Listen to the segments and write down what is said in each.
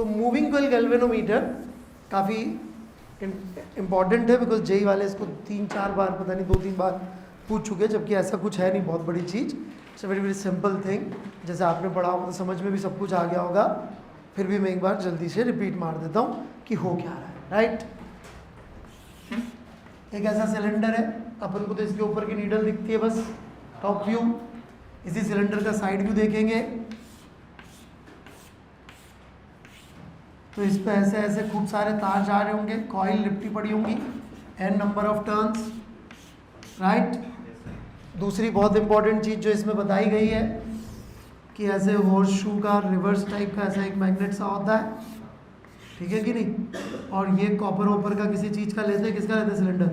तो moving coil galvanometer काफ़ी important है, बिकॉज जेई वाले इसको 3-4 बार, पता नहीं 2-3 बार पूछ चुके हैं, जबकि ऐसा कुछ है नहीं बहुत बड़ी चीज़। It's a very very simple thing. जैसे आपने पढ़ा होगा तो समझ में भी सब कुछ आ गया होगा, फिर भी मैं एक बार जल्दी से रिपीट मार देता हूँ कि हो क्या रहा है। राइट, एक ऐसा सिलेंडर है, अपन को तो इसके ऊपर की नीडल दिखती है बस, टॉप व्यू। इसी सिलेंडर का साइड व्यू देखेंगे तो इस पे ऐसे ऐसे खूब सारे तार जा रहे होंगे, कॉइल लिपटी पड़ी होंगी, n number of turns. Right, दूसरी बहुत इंपॉर्टेंट चीज़ जो इसमें बताई गई है कि ऐसे हॉर्स शू का रिवर्स टाइप का ऐसा एक मैग्नेट सा होता है, ठीक है कि नहीं। और ये कॉपर वॉपर का किसी चीज़ का लेते हैं, किसका लेते हैं सिलेंडर,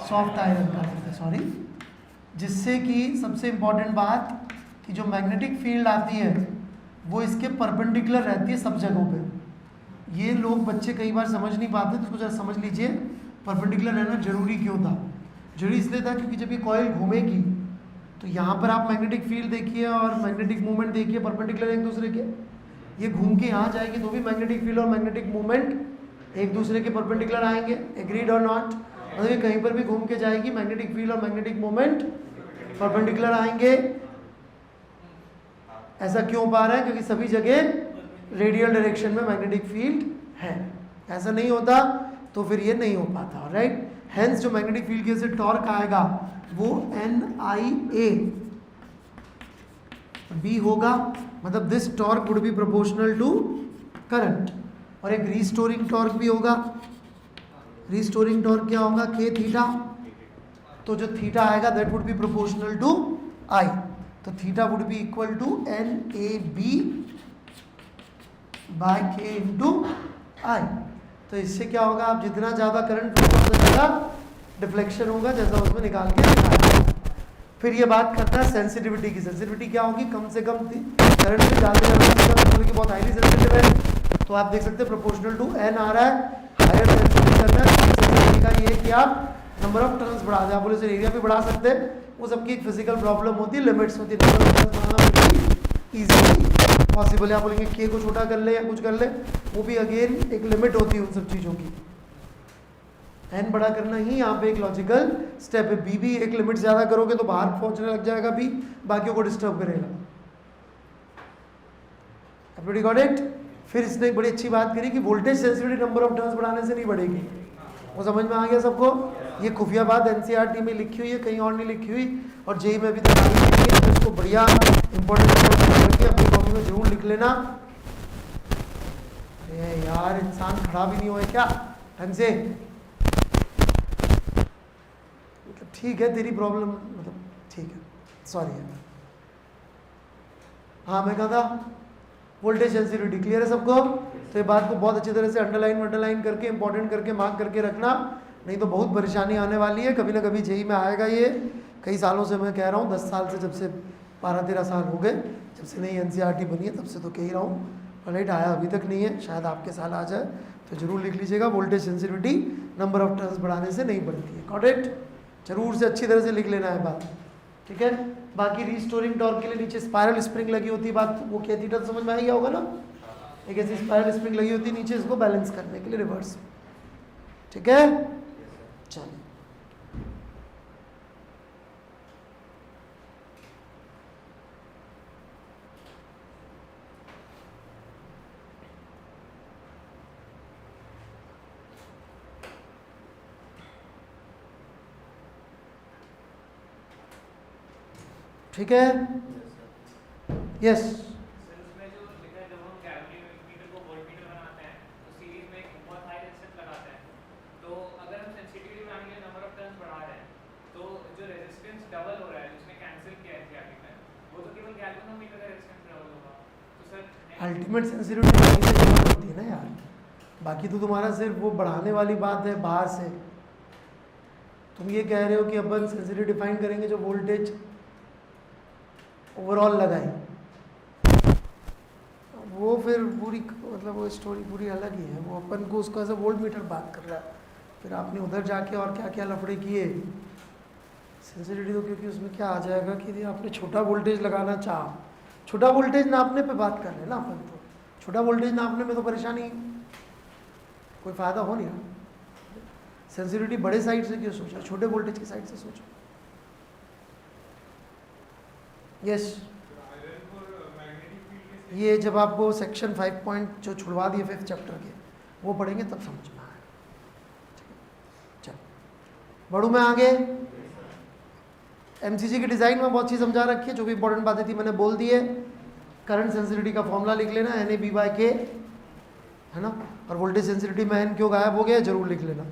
सॉफ्ट आयरन का लेते हैं, सॉरी। जिससे कि सबसे इम्पॉर्टेंट बात कि जो मैग्नेटिक फील्ड आती है वो इसके परपेंडिकुलर रहती है सब जगहों पे। ये लोग बच्चे कई बार समझ नहीं पाते, तो इसको जरा समझ लीजिए परपेंडिकुलर रहना जरूरी क्यों था। जरूरी इसलिए था क्योंकि जब ये कॉइल घूमेगी तो यहाँ पर आप मैग्नेटिक फील्ड देखिए और मैग्नेटिक मूवमेंट देखिए परपेंडिकुलर एक दूसरे के। ये घूम के यहाँ जाएगी तो भी मैग्नेटिक फील्ड और मैग्नेटिक मूवमेंट एक दूसरे के परपेंडिकुलर आएंगे। एग्रीड और नॉट? मतलब ये कहीं पर भी घूम के जाएगी, मैग्नेटिक फील्ड और मैग्नेटिक मूवमेंट परपेंडिकुलर आएंगे। ऐसा क्यों पा रहा है? क्योंकि सभी जगह रेडियल डायरेक्शन में मैग्नेटिक फील्ड है। ऐसा नहीं होता तो फिर ये नहीं हो पाता। राइट, हेंस जो मैग्नेटिक फील्ड की वजह से टॉर्क आएगा वो NIA B होगा, मतलब this torque would be proportional to current. और एक रीस्टोरिंग टॉर्क भी होगा। रीस्टोरिंग टॉर्क क्या होगा? K theta. तो जो थीटा आएगा that would be proportional to I। तो theta would be equal to NAB by K into I। तो इससे क्या होगा, आप जितना ज़्यादा करंट उतना ज़्यादा डिफ्लेक्शन होगा, जैसा उसमें निकाल के दिखाया। फिर ये बात करता है सेंसिटिविटी की। सेंसिटिविटी क्या होगी? कम से कम करंट से ज़्यादा बहुत हाईली सेंसिटिव है। तो आप देख सकते हैं प्रोपोर्शनल टू N आ रहा है। हायर सेंसिटिविटी करना है, सेंसिटिविटी का ये कि आप नंबर ऑफ टर्न्स बढ़ा दें। आप बोले सर एरिया भी बढ़ा सकते हैं, वो सबकी एक फिजिकल प्रॉब्लम होती है, लिमिट्स होती है। नंबर ऑफ टर्न्स बढ़ाना ईजिली पॉसिबल है। आप बोलेंगे K को छोटा कर ले या कुछ कर ले, वो भी अगेन एक लिमिट होती है उन सब चीज़ों की। N बड़ा करना ही यहाँ पे एक लॉजिकल स्टेप है। B भी एक लिमिट ज़्यादा करोगे तो बाहर पहुँचने लग जाएगा, B बाकियों को डिस्टर्ब करेगा। Everybody got it? फिर इसने एक बड़ी अच्छी बात करी कि voltage sensitivity number of turns बढ़ाने से नहीं बढ़ेगी। वो समझ में आ गया सबको? ये खुफिया बात NCERT में लिखी हुई है, कहीं और नहीं लिखी हुई, और जेई में भी तो लिखी है। तो इसको बढ़िया इंपॉर्टेंट करके अपनी कॉपी में जरूर लिख लेना। अरे यार, इंसान खड़ा भी नहीं हुआ क्या ढंग से? मतलब ठीक है तेरी प्रॉब्लम, मतलब ठीक है, सॉरी है। हाँ, मैं कहा था वोल्टेज सेंसिटिविटी क्लियर है सबको? तो ये बात को बहुत अच्छी तरह से अंडरलाइन करके इंपॉर्टेंट करके मार्क करके रखना, नहीं तो बहुत परेशानी आने वाली है। कभी ना कभी जेई में आएगा ये। कई सालों से मैं कह रहा हूँ, 10 साल से, जब से 12-13 साल हो गए जब से नई NCERT बनी है, तब से तो कह ही रहा हूँ। राइट, आया अभी तक नहीं है, शायद आपके साल आ जाए। तो जरूर लिख लीजिएगा, voltage sensitivity number of turns बढ़ाने से नहीं बढ़ती है। Got it? जरूर से अच्छी तरह से लिख लेना है बात, ठीक है। बाकी रीस्टोरिंग टॉर्क के लिए नीचे स्पाइरल स्प्रिंग लगी होती है, बात वो क्या थीटा समझ में आ गया होगा ना। एक ऐसी स्पाइरल स्प्रिंग लगी होती है नीचे, इसको बैलेंस करने के लिए रिवर्स, ठीक है। चलिए, ठीक है। यस, अल्टीमेट सेंसिटिविटी होती है ना यार। बाकी तो तुम्हारा सिर्फ वो बढ़ाने वाली बात है बाहर से। तुम ये कह रहे हो कि अपन सेंसिटिविटी डिफाइन करेंगे जो वोल्टेज ओवरऑल लगाए, वो फिर पूरी मतलब वो स्टोरी पूरी अलग ही है। वो अपन को उसको ऐसा वोल्ट मीटर बात कर रहा है, फिर आपने उधर जाके और क्या क्या लफड़े किए। सेंसिटिविटी तो क्योंकि उसमें क्या आ जाएगा कि आपने छोटा वोल्टेज लगाना चाहा, छोटा वोल्टेज नापने पे बात कर रहे हैं ना अपन। तो छोटा वोल्टेज नापने में तो परेशानी, कोई फायदा हो नहीं रहा। सेंसिटिविटी बड़े साइड से क्यों सोचो, छोटे वोल्टेज की साइड से सोचो। यस ये जब आप वो सेक्शन 5 पॉइंट जो छुड़वा दिए 5th चैप्टर के वो पढ़ेंगे तब समझना है। चलो बढ़ू मैं आगे। एमसीसी की डिज़ाइन में बहुत चीज़ समझा रखी है, जो भी इंपॉर्टेंट बातें थी मैंने बोल दी है। करंट सेंसिटिविटी का फॉर्मूला लिख लेना NA/B/K है ना, और वोल्टेज सेंसिटिविटी में N क्यों गायब हो गया जरूर लिख लेना।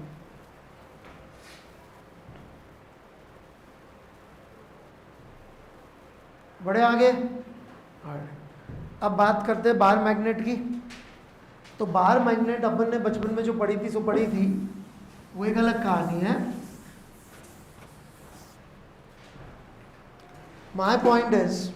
बड़े आगे। अब बात करते हैं बार मैग्नेट की। तो बार मैग्नेट अपन ने बचपन में जो पढ़ी थी सो पढ़ी थी, वो एक अलग कहानी है। माय पॉइंट इज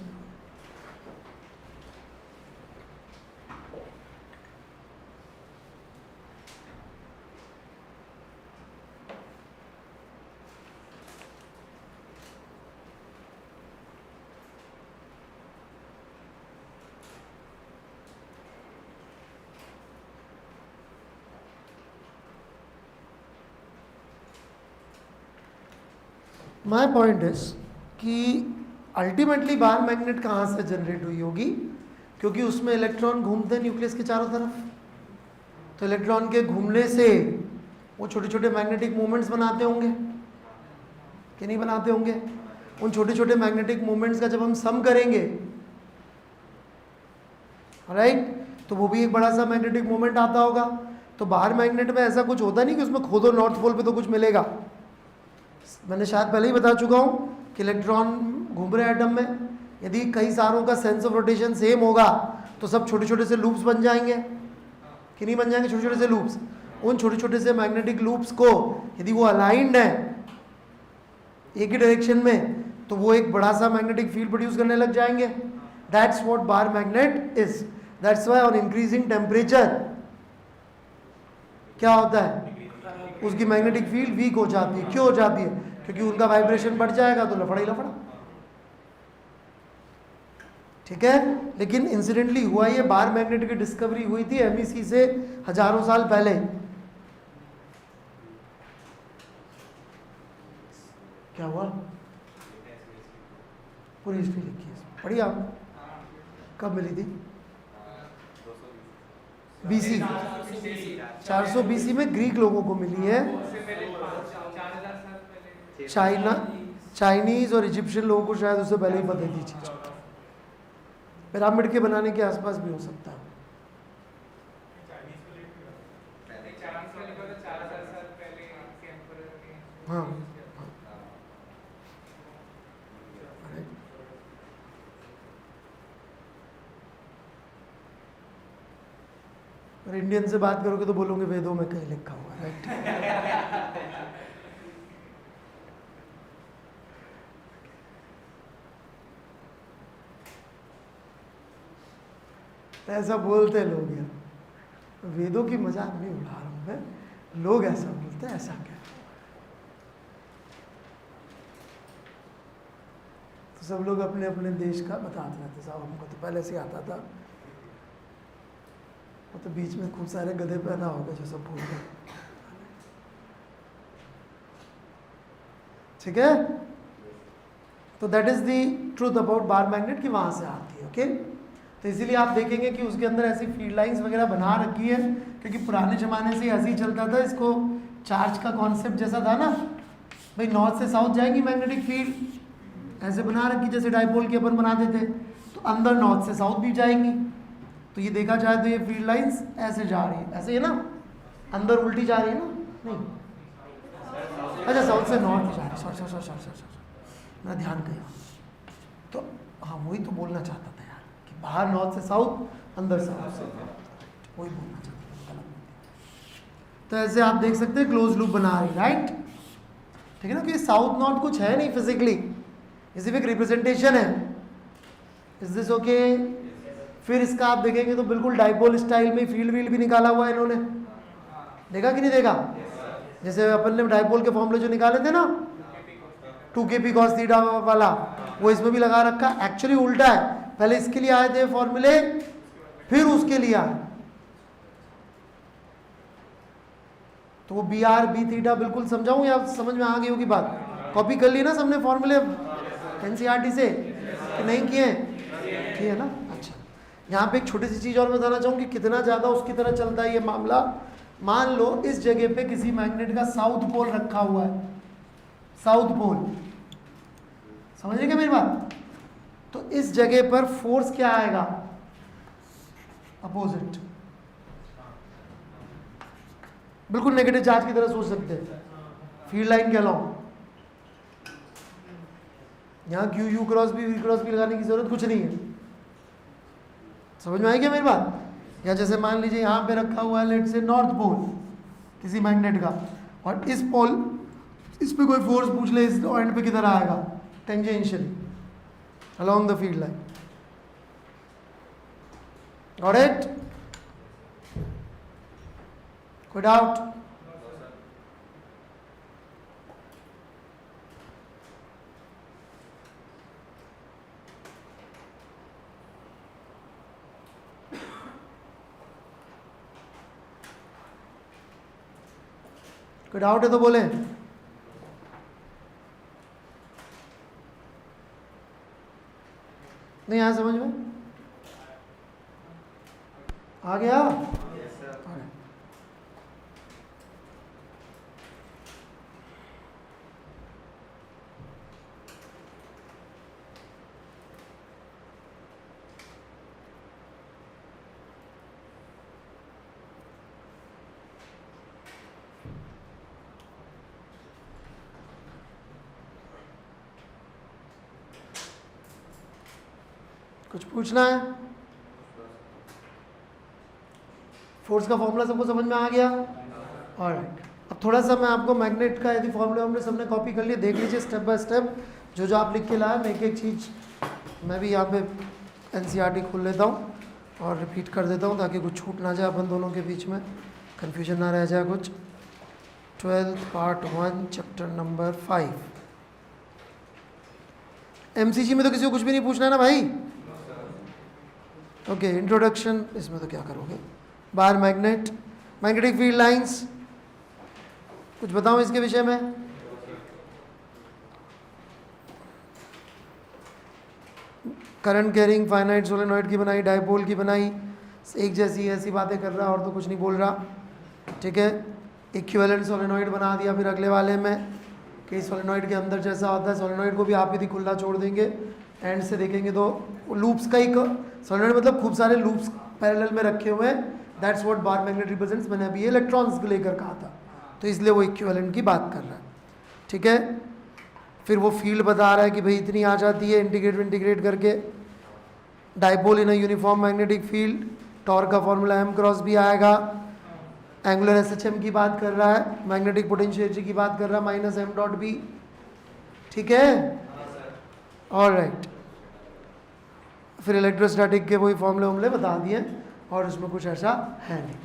कि अल्टीमेटली बार मैग्नेट कहाँ से जनरेट हुई होगी, क्योंकि उसमें इलेक्ट्रॉन घूमते हैं न्यूक्लियस के चारों तरफ। तो इलेक्ट्रॉन के घूमने से वो छोटे छोटे मैग्नेटिक मोमेंट्स बनाते होंगे कि नहीं बनाते होंगे। उन छोटे छोटे मैग्नेटिक मोमेंट्स का जब हम सम करेंगे राइट, तो वो भी एक बड़ा सा मैग्नेटिक मोमेंट आता होगा। तो बाहर मैग्नेट में ऐसा कुछ होता नहीं कि उसमें खोदो नॉर्थ पोल पे तो कुछ मिलेगा। मैंने शायद पहले ही बता चुका हूँ कि इलेक्ट्रॉन घूम रहे एटम में, यदि कई सारों का सेंस ऑफ रोटेशन सेम होगा तो सब छोटे छोटे से लूप्स बन जाएंगे कि नहीं बन जाएंगे, छोटे छोटे से लूप्स। उन छोटे छोटे से मैग्नेटिक लूप्स को यदि वो अलाइंड है एक ही डायरेक्शन में, तो वो एक बड़ा सा मैग्नेटिक फील्ड प्रोड्यूस करने लग जाएंगे। That's what bar magnet is. That's why on increasing temperature क्या होता है, उसकी मैग्नेटिक फील्ड वीक हो जाती है। क्यों हो जाती है, क्योंकि उनका वाइब्रेशन बढ़ जाएगा तो लफड़ा ही लफड़ा। ठीक है, लेकिन इंसिडेंटली हुआ ये, बार मैग्नेट की डिस्कवरी हुई थी MEC से हजारों साल पहले। क्या हुआ, पूरी हिस्ट्री लिखी है, पढ़िए आप। कब मिली थी, BC 400 BC में ग्रीक लोगों को मिली है। चाइनीज और इजिप्शियन लोगों को शायद उससे पहले ही पता थी चीज। पिरामिड के बनाने के आसपास भी हो सकता है। हाँ, और इंडियन से बात करोगे तो बोलोगे वेदों में कहीं लिखा हुआ है, राइट। ऐसा बोलते लोग यार, वेदों की मजाक नहीं उड़ा रहा हूं मैं, लोग ऐसा बोलते हैं। ऐसा क्या, तो सब लोग अपने अपने देश का बताते रहते। साहब हमको तो पहले से आता था, वो तो बीच में खूब सारे गधे पैदा हो गए जो सब भूल गए। ठीक है, तो that is the truth about bar magnet की वहां से आती है। ओके, तो इसीलिए आप देखेंगे कि उसके अंदर ऐसी फील्ड लाइंस वगैरह बना रखी है, क्योंकि पुराने ज़माने से ऐसे ही चलता था। इसको चार्ज का कॉन्सेप्ट जैसा था ना भाई, नॉर्थ से साउथ जाएगी मैग्नेटिक फील्ड, ऐसे बना रखी जैसे डाइपोल के अपन बनाते थे, तो अंदर नॉर्थ से साउथ भी जाएंगी। तो ये देखा जाए तो ये फील्ड लाइंस ऐसे जा रही है, ऐसे है ना, अंदर उल्टी जा रही है ना, नहीं, अच्छा साउथ से नॉर्थ जा रही है। सॉरी मैं ध्यान गया। तो हाँ, वही तो बोलना चाहता था यार, कि बाहर नॉर्थ से साउथ, अंदर साउथ से, वही बोलना चाहता था। तो ऐसे आप देख सकते हैं क्लोज लूप बना रही, राइट। ठीक है ना, कि साउथ नॉर्थ कुछ है नहीं फिजिकली, ये सिर्फ एक रिप्रेजेंटेशन है। Is this okay? फिर इसका आप देखेंगे तो बिल्कुल डाइपोल स्टाइल में फील्ड व्हील भी निकाला हुआ है इन्होंने, देखा कि नहीं देखा? जैसे अपन ने डाइपोल के फॉर्मूले जो निकाले थे ना 2kp cos थीटा वाला, वो इसमें भी लगा रखा। एक्चुअली उल्टा है, पहले इसके लिए आए थे फॉर्मूले फिर उसके लिए आए, तो वो बी आर बी थीटा बिल्कुल समझाऊं या समझ में आ गई होगी बात? कॉपी कर ली ना सबने फॉर्मूले एनसीईआरटी से कि नहीं किए? किए ना? अच्छा, यहाँ पे एक छोटी सी चीज़ और बताना चाहूँ कि कितना ज़्यादा उसकी तरह चलता है ये मामला। मान लो इस जगह पे किसी मैग्नेट का साउथ पोल रखा हुआ है, साउथ पोल, समझ रहे क्या मेरी बात? तो इस जगह पर फोर्स क्या आएगा? अपोजिट, बिल्कुल नेगेटिव चार्ज की तरह सोच सकते हैं, फील्ड लाइन के अलाउ। यहाँ q u cross B v cross B लगाने की जरूरत कुछ नहीं है, समझ में आई क्या मेरी बात? या जैसे मान लीजिए यहाँ पे रखा हुआ है लेट से नॉर्थ पोल किसी मैग्नेट का, और इस पोल, इस पे कोई फोर्स पूछ ले, इस पॉइंट पे किधर आएगा? Tangential along the field line. Got it? कोई डाउट? कोई डाउट है तो बोले। नहीं आया समझ में? आ गया? कुछ पूछना है? फोर्स का फॉर्मूला सबको समझ में आ गया? ऑलराइट, अब थोड़ा सा मैं आपको मैग्नेट का, यदि फॉर्मूला हमने सबने कॉपी कर लिया, देख लीजिए स्टेप बाय स्टेप जो जो आप लिख के लाए। मैं एक एक चीज़ मैं भी यहाँ पे एनसीईआरटी खोल लेता हूँ और रिपीट कर देता हूँ ताकि कुछ छूट ना जाए अपन दोनों के बीच में, कन्फ्यूजन ना रह जाए कुछ। 12th part 1 chapter number 5। MCG में तो किसी को कुछ भी नहीं पूछना है ना भाई? ओके, इंट्रोडक्शन इसमें तो क्या करोगे? Bar magnet, magnetic field lines, कुछ बताओ इसके विषय में। करंट कैरिंग फाइनाइट सोलेनॉइड की बनाई, डायपोल की बनाई, एक जैसी ऐसी बातें कर रहा और तो कुछ नहीं बोल रहा, ठीक है। इक्विवेलेंट सोलेनॉइड बना दिया फिर अगले वाले में कि सोलेनॉइड के अंदर जैसा होता है, सोलेनॉइड को भी आप यदि खुला छोड़ देंगे एंड से देखेंगे तो लूप्स का एक सोलेनॉइड मतलब खूब सारे लूप्स पैरेलल में रखे हुए हैं, that's what bar magnet represents. मैंने अभी इलेक्ट्रॉन्स को लेकर कहा था, तो इसलिए वो इक्विवेलेंट की बात कर रहा है, ठीक है। फिर वो फील्ड बता रहा है कि भाई इतनी आ जाती है, इंटीग्रेट करके। Dipole in a uniform magnetic field, torque का फॉर्मूला m क्रॉस भी आएगा। एंगुलर एसएचएम की बात कर रहा है, मैग्नेटिक पोटेंशियोलॉजी की बात कर रहा है, माइनस m डॉट बी, ठीक है। ऑलराइट, फिर इलेक्ट्रोस्टैटिक के वही फॉर्मूले वॉर्मूले बता दिए और उसमें कुछ ऐसा है नहीं।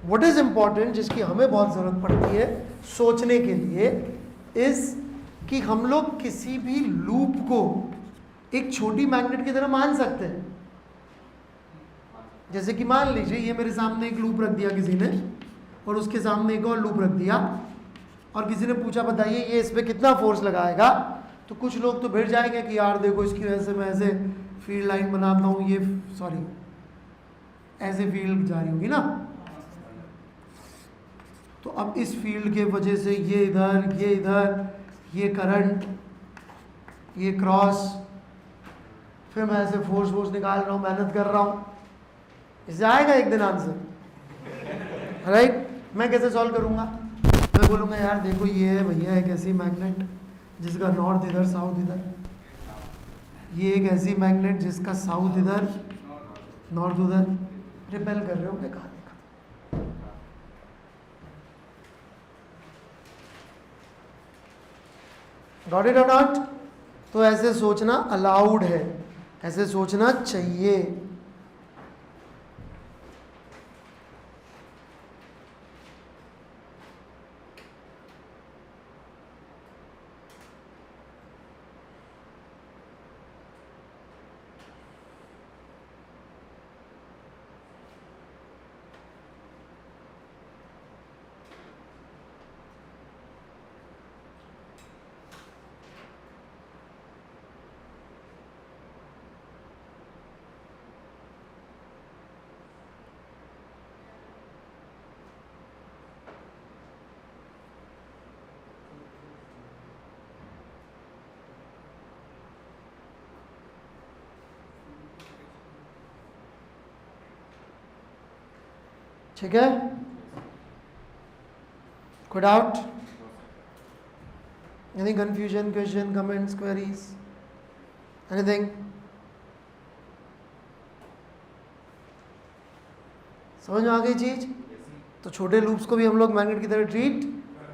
व्हाट इज इंपॉर्टेंट, जिसकी हमें बहुत ज़रूरत पड़ती है सोचने के लिए, इस कि हम लोग किसी भी लूप को एक छोटी मैग्नेट की तरह मान सकते हैं। जैसे कि मान लीजिए ये मेरे सामने एक लूप रख दिया किसी ने, और उसके सामने एक और लूप रख दिया, और किसी ने पूछा बताइए ये इस पर कितना फोर्स लगाएगा, तो कुछ लोग तो भिड़ जाएंगे कि यार देखो इसकी वजह से मैं ऐसे फील्ड लाइन बनाता हूँ, ये सॉरी ऐसे फील्ड जा रही होगी ना, तो अब इस फील्ड के वजह से ये इधर, ये करंट, ये क्रॉस, फिर मैं ऐसे फोर्स निकाल रहा हूँ, मेहनत कर रहा हूँ, इससे आएगा एक दिन आंसर, राइट। मैं कैसे सॉल्व करूँगा? मैं बोलूँगा यार देखो ये है भैया एक ऐसी मैग्नेट जिसका नॉर्थ इधर साउथ इधर, ये एक ऐसी मैग्नेट जिसका साउथ इधर नॉर्थ उधर, रिपेल कर रहे हो क्या? कहानी का गॉट इट और नॉट? तो ऐसे सोचना अलाउड है, ऐसे सोचना चाहिए। ठीक है, कोई doubt, any confusion, question, comments, queries, anything? समझ में आ गई चीज? तो छोटे लूप्स को भी हम लोग मैग्नेट की तरह ट्रीट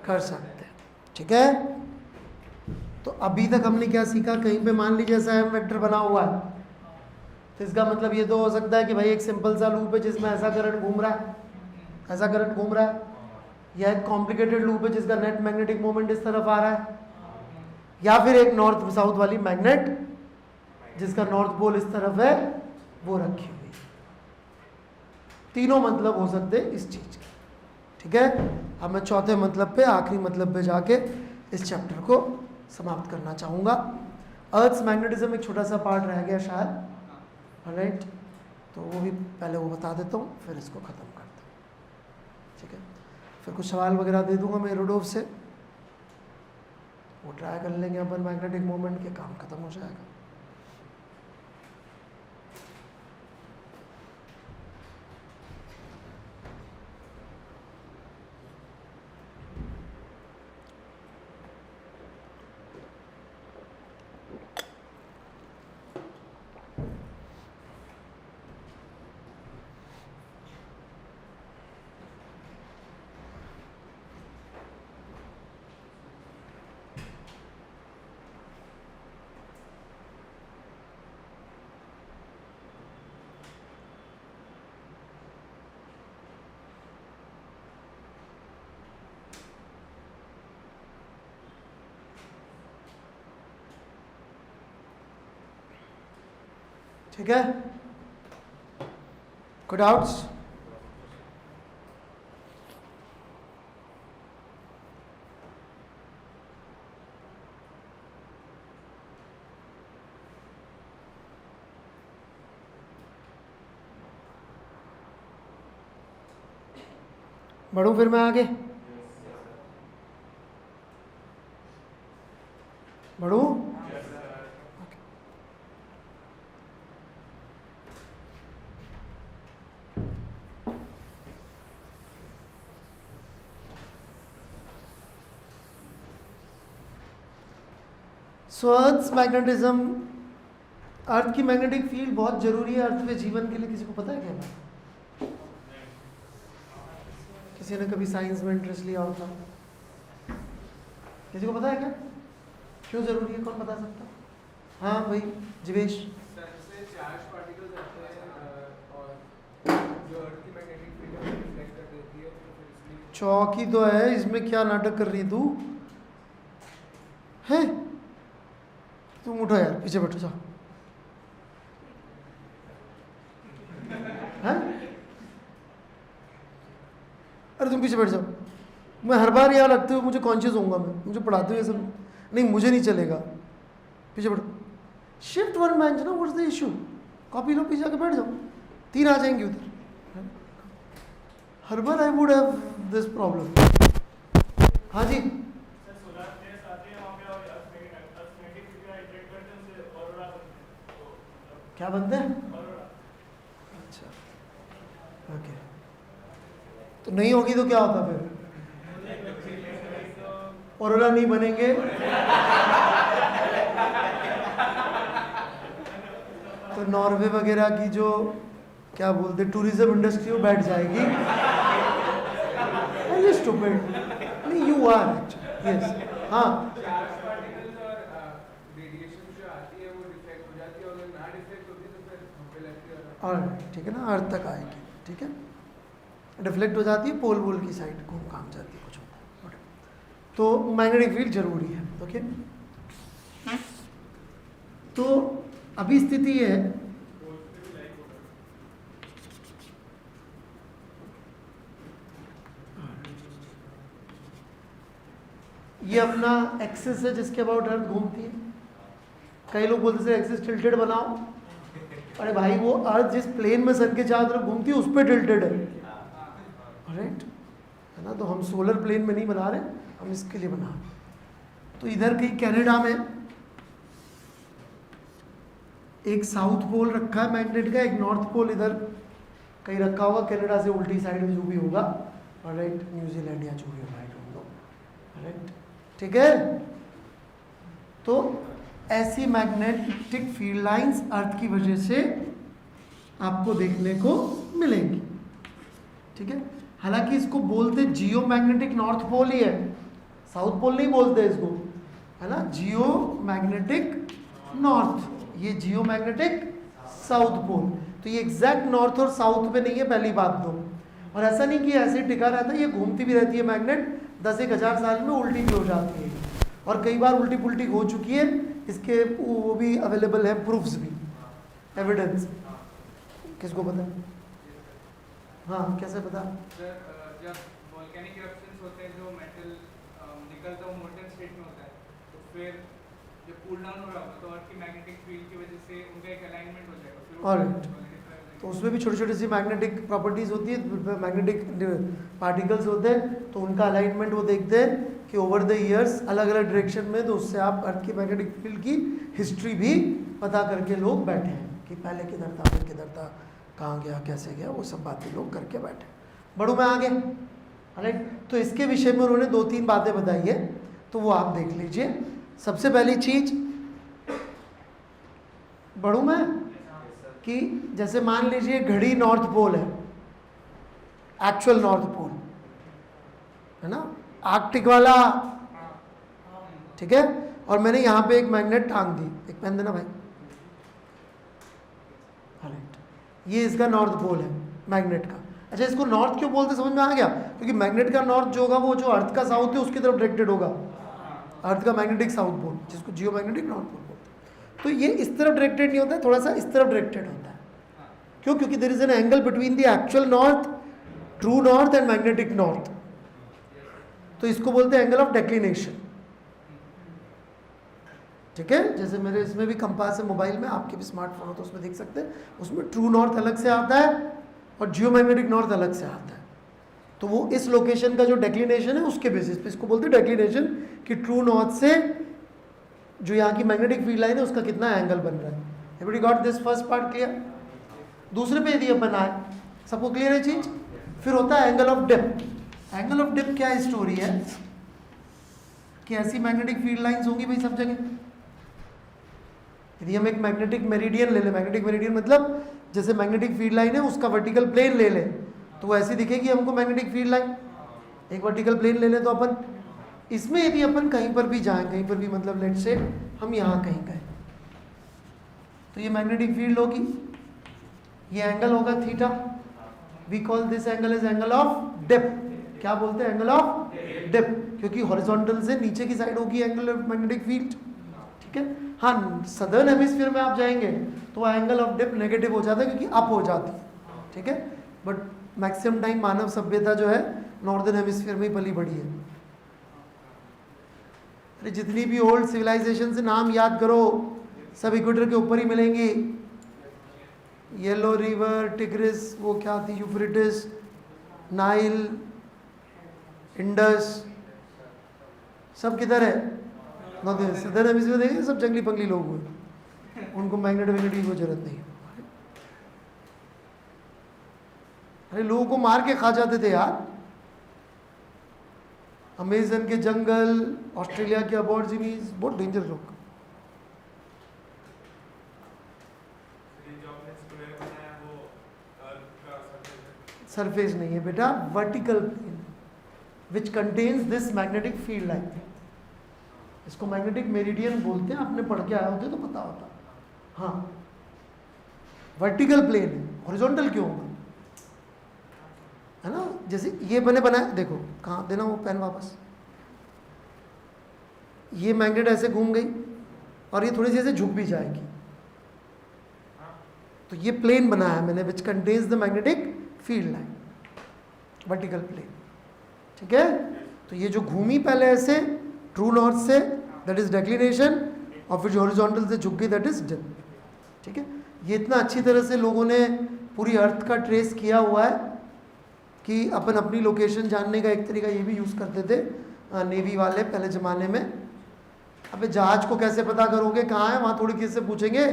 कर सकते हैं, ठीक है। तो अभी तक हमने क्या सीखा, कहीं पे मान लीजिए ऐसा एम वेक्टर बना हुआ है, तो इसका मतलब ये तो हो सकता है कि भाई एक सिंपल सा लूप है जिसमें ऐसा करंट घूम रहा है, ऐसा करंट घूम रहा है, या एक कॉम्प्लिकेटेड लूप है जिसका नेट मैग्नेटिक मोमेंट इस तरफ आ रहा है, या फिर एक नॉर्थ साउथ वाली मैग्नेट जिसका नॉर्थ पोल इस तरफ है वो रखी हुई। तीनों मतलब हो सकते हैं इस चीज के, ठीक है। अब मैं चौथे मतलब पे, आखिरी मतलब पे जाके इस चैप्टर को समाप्त करना चाहूँगा। अर्थ्स मैग्नेटिज्म एक छोटा सा पार्ट रह गया शायद, राइट, तो वो भी पहले वो बता देता हूँ, फिर इसको ख़त्म करता हूँ, ठीक है। फिर कुछ सवाल वगैरह दे दूँगा मैं एरोडोव से, वो ट्राई कर लेंगे अपन, मैग्नेटिक मोमेंट के काम ख़त्म हो जाएगा। ठीक है, कोई डाउट्स? बढ़ूं फिर मैं आगे, बढ़ूं? सो अर्थ मैग्नेटिज्म, अर्थ की मैग्नेटिक फील्ड बहुत जरूरी है अर्थ पे जीवन के लिए। किसी को पता है क्या? किसी ने कभी साइंस में इंटरेस्ट लिया होता? किसी को पता है क्या क्यों जरूरी है? कौन बता सकता? हाँ भाई जीवेश। चौकी तो है, इसमें क्या नाटक कर रही तू है? तुम उठो यार, पीछे बैठो जाओ। हैं? अरे तुम पीछे बैठ जाओ, मैं हर बार यहाँ रखते हुए मुझे कॉन्शियस होऊंगा, मैं मुझे पढ़ाते हुए सब नहीं, मुझे नहीं चलेगा। पीछे बैठो, शिफ्ट वन बेंच ना, व्हाट्स द इशू? कॉपी लो, पीछे आके बैठ जाओ, 3 आ जाएंगे उधर। हर बार I would have this problem. हाँ जी, क्या बनते हैं? अच्छा, ओके, तो नहीं होगी तो क्या होता फिर? ऑरोरा नहीं बनेंगे तो नॉर्वे वगैरह की जो क्या बोलते टूरिज्म इंडस्ट्री वो बैठ जाएगी। स्टूपिड नहीं, यू आर एक्चुअली, यस, हाँ। और ठीक है ना, अर्थ तक आएगी, ठीक है, डिफ्लेक्ट हो जाती है, पोल वोल की साइड घूम काम जाती है, कुछ होता है। तो मैग्नेटिक फील्ड जरूरी है, ओके। तो अभी स्थिति है, ये अपना एक्सिस है जिसके अबाउट अर्थ घूमती है। कई लोग बोलते हैं एक्सिस टिल्टेड बनाओ, अरे भाई वो अर्थ जिस प्लेन में सन के चारों तरफ घूमती है उस पर टिल्टेड है, राइट, है ना। तो हम सोलर प्लेन में नहीं बना रहे, हम इसके लिए बना रहे। तो इधर कहीं कनाडा में एक साउथ पोल रखा है मैग्नेट का, एक नॉर्थ पोल इधर कहीं रखा होगा कनाडा से उल्टी साइड में जो भी होगा, राइट, न्यूजीलैंड या जो भी होगा, आई डोंट नो, राइट, ठीक है। तो ऐसी मैग्नेटिक फील्ड लाइंस अर्थ की वजह से आपको देखने को मिलेंगी, ठीक है। हालांकि इसको बोलते जियो मैग्नेटिक नॉर्थ पोल ही है, साउथ पोल नहीं बोलते इसको, है ना, जियो मैग्नेटिक नॉर्थ, ये जियो मैग्नेटिक साउथ पोल। तो ये एग्जैक्ट नॉर्थ और साउथ पे नहीं है, पहली बात तो। और ऐसा नहीं कि ऐसे टिका रहता है, ये घूमती भी रहती है मैग्नेट, 10,000 साल में उल्टी भी हो जाती है, और कई बार उल्टी पुल्टी हो चुकी है, इसके वो भी अवेलेबल है, प्रूफ्स भी, एविडेंस। किसको पता है? हाँ, कैसे पता? जब वोल्केनिक इरप्शंस होते हैं, जो मेटल निकलता है वो मोल्टन स्टेट में होता है, तो फिर जब कूल डाउन हो रहा होगा तो अर्थ की मैग्नेटिक फील्ड की वजह से उनका एक अलाइनमेंट हो जाएगा, फिर ऑलराइट। तो उसमें भी छोटी छोटी सी मैग्नेटिक प्रॉपर्टीज होती है, मैग्नेटिक पार्टिकल्स होते हैं, तो उनका अलाइनमेंट वो देखते हैं कि ओवर द ईयर्स अलग अलग डायरेक्शन में, तो उससे आप अर्थ की मैग्नेटिक फील्ड की हिस्ट्री भी पता करके लोग बैठे हैं कि पहले किधर था, फिर किधर था, कहाँ गया, कैसे गया, वो सब बातें लोग करके बैठे। बढ़ू मैं आगे, राइट। तो इसके विषय में उन्होंने 2-3 बातें बताई है, तो वो आप देख लीजिए। सबसे पहली चीज, बढ़ू मैं, कि जैसे मान लीजिए घड़ी नॉर्थ पोल है, एक्चुअल नॉर्थ पोल है ना, आर्कटिक वाला, ठीक है, और मैंने यहाँ पे एक मैग्नेट टांग दी, एक पेन देना भाई, ये इसका नॉर्थ पोल है मैग्नेट का। अच्छा, इसको नॉर्थ क्यों बोलते समझ में आ गया? क्योंकि मैग्नेट का नॉर्थ जो होगा वो जो अर्थ का साउथ है उसकी तरफ डायरेक्टेड होगा, अर्थ का मैग्नेटिक साउथ पोल, जिसको जियो मैग्नेटिक नॉर्थ पोल बोलते हैं। तो ये इस तरफ डायरेक्टेड नहीं होता है, थोड़ा सा इस तरफ डायरेक्टेड होता है। क्यों? क्योंकि there is an angle between the actual north, true north and magnetic north, तो इसको बोलते हैं एंगल ऑफ डेक्लिनेशन, ठीक है। जैसे मेरे इसमें भी कंपास है मोबाइल में, आपके भी स्मार्टफोन हो तो उसमें देख सकते हैं, उसमें ट्रू नॉर्थ अलग से आता है और जियो मैग्नेटिक नॉर्थ अलग से आता है। तो वो इस लोकेशन का जो डेक्लिनेशन है उसके बेसिस पे इसको बोलते हैं डेक्लिनेशन, कि ट्रू नॉर्थ से जो यहाँ की मैग्नेटिक फील्ड लाइन है उसका कितना एंगल बन रहा है। Everybody got this first part clear? दूसरे पे यदि अपन आए, सबको क्लियर है चीज? फिर होता है angle of dip. Angle of dip क्या स्टोरी है कि ऐसी मैग्नेटिक फील्ड लाइंस होंगी भाई सब जगह। यदि हम एक मैग्नेटिक मेरिडियन ले लें, मैग्नेटिक मेरिडियन मतलब जैसे मैग्नेटिक फील्ड लाइन है उसका वर्टिकल प्लेन ले लें, तो वो ऐसी दिखेगी हमको मैग्नेटिक फील्ड लाइन। एक वर्टिकल प्लेन ले लें तो अपन इसमें यदि अपन कहीं पर भी जाएं, कहीं पर भी मतलब लेट से हम यहाँ कहीं गए, तो ये मैग्नेटिक फील्ड होगी, ये एंगल होगा theta. We call this angle is angle of dip. क्या बोलते हैं? एंगल ऑफ डिप, क्योंकि हॉरिजॉन्टल से नीचे की साइड होगी एंगल ऑफ मैग्नेटिक फील्ड, ठीक है। हाँ, सदर्न हेमिस्फीयर में आप जाएंगे तो एंगल ऑफ डिप नेगेटिव हो जाता है क्योंकि अप हो जाती है, ठीक है। बट मैक्सिमम टाइम मानव सभ्यता जो है नॉर्दर्न हेमिस्फीयर में ही पली बढ़ी है। अरे जितनी भी ओल्ड सिविलाइजेशन से नाम याद करो, सब इक्वेटर के ऊपर ही मिलेंगी। येलो रिवर, टिग्रिस, वो क्या थी, यूफ्रेटिस, नाइल, इंडस, सब किधर है? सदर्न हेमिस्फीयर देखेंगे, सब जंगली पंगली लोग हुए, उनको मैग्नेट वैग्नेट की कोई जरूरत नहीं। अरे लोगों को मार के खा जाते थे यार, अमेजन के जंगल, ऑस्ट्रेलिया के अबॉर्जिनीज, बहुत डेंजर लोग। सरफेस नहीं है बेटा, vertical plane which contains this magnetic field line. इसको मैग्नेटिक मेरिडियन बोलते हैं, आपने पढ़ के आए होते तो पता होता। हाँ, वर्टिकल प्लेन है, हॉरिजॉन्टल क्यों होगा, है ना। जैसे ये बने बनाए, देखो कहाँ देना वो पेन वापस, ये मैग्नेट ऐसे घूम गई और ये थोड़ी सी ऐसे झुक भी जाएगी, तो ये प्लेन बनाया है मैंने which contains the magnetic field line, vertical plane, ठीक है। तो ये जो घूमी पहले ऐसे ट्रू नॉर्थ से, दैट इज डेक्लिनेशन, और फिर जो हॉरिजॉन्टल से झुक गई, दैट इज डिप, ठीक है। ये इतना अच्छी तरह से लोगों ने पूरी अर्थ का ट्रेस किया हुआ है कि अपन अपनी लोकेशन जानने का एक तरीका ये भी यूज़ करते थे नेवी वाले पहले ज़माने में। अबे जहाज को कैसे पता करोगे कहाँ है, वहाँ थोड़ी किसी से पूछेंगे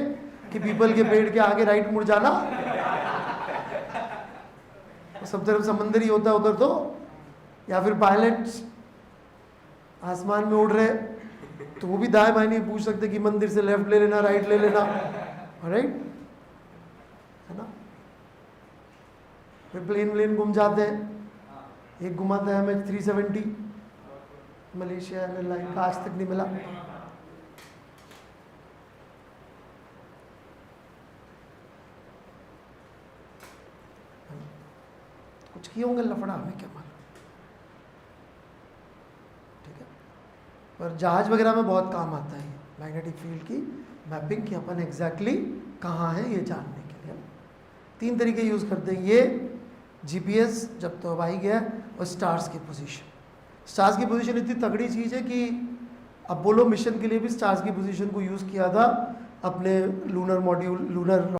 कि पीपल के पेड़ के आगे राइट मुड़ जाना, सब तरफ समंदर ही होता है उधर तो, या फिर पायलट्स आसमान में उड़ रहे तो वो भी दाएं बाएं नहीं पूछ सकते कि मंदिर से लेफ्ट ले लेना राइट ले लेना, राइट है ना। फिर प्लेन घूम जाते हैं, एक घुमाता है हमें 370 मलेशिया एयरलाइन का, आज तक नहीं मिला। कुछ किए होंगे लफड़ा, हमें क्या मालूम, ठीक है। पर जहाज वगैरह में बहुत काम आता है मैग्नेटिक फील्ड की मैपिंग, कि अपन एग्जैक्टली कहाँ है ये जानने के लिए। 3 तरीके यूज़ करते हैं, ये जीपीएस जब तो हवाई गया, और स्टार्स की पोजीशन। स्टार्स की पोजीशन इतनी तगड़ी चीज़ है कि अपोलो मिशन के लिए भी स्टार्स की पोजीशन को यूज़ किया था अपने लूनर मॉड्यूल, लूनर